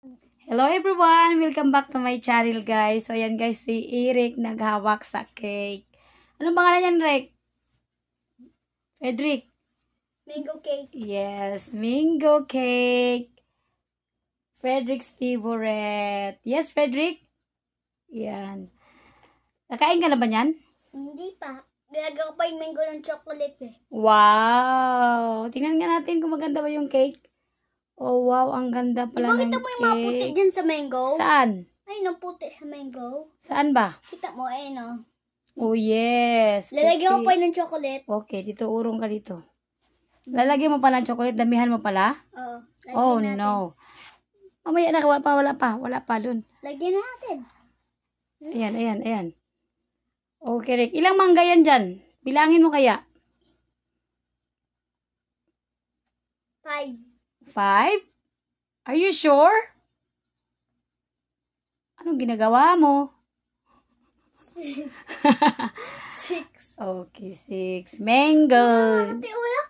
Hello everyone! Welcome back to my channel guys. So ayan guys, si Eric naghawak sa cake. Anong pangalan yan, Rick? Frederick? Mango cake. Yes, mango cake. Frederick's favorite. Yes, Frederick? Yan. Nakain ka na ba yan? Hindi pa. Ginagawa pa yung mango ng chocolate eh. Wow! Tingnan nga natin kung maganda ba yung cake. Oh wow, ang ganda pala ng Kita mo yung mga puti cake. dyan sa mango? Saan? Ayun ang puti sa mango. Saan ba? Kita mo, ayun o. Oh yes. Lalagyan ko puti. pa yun ng chocolate. Okay, dito urong ka dito. Lalagyan mo pala ng chocolate, damihan mo pala? Oo. Oh Lagyan natin. no. Mamaya na, wala pa dun. Lagyan natin. Ayan. Okay, Rick. Ilang mangga yan dyan? Bilangin mo kaya? 5. 5? Are you sure? Anong ginagawa mo? 6. Okay, 6. Mango. Pati ulak.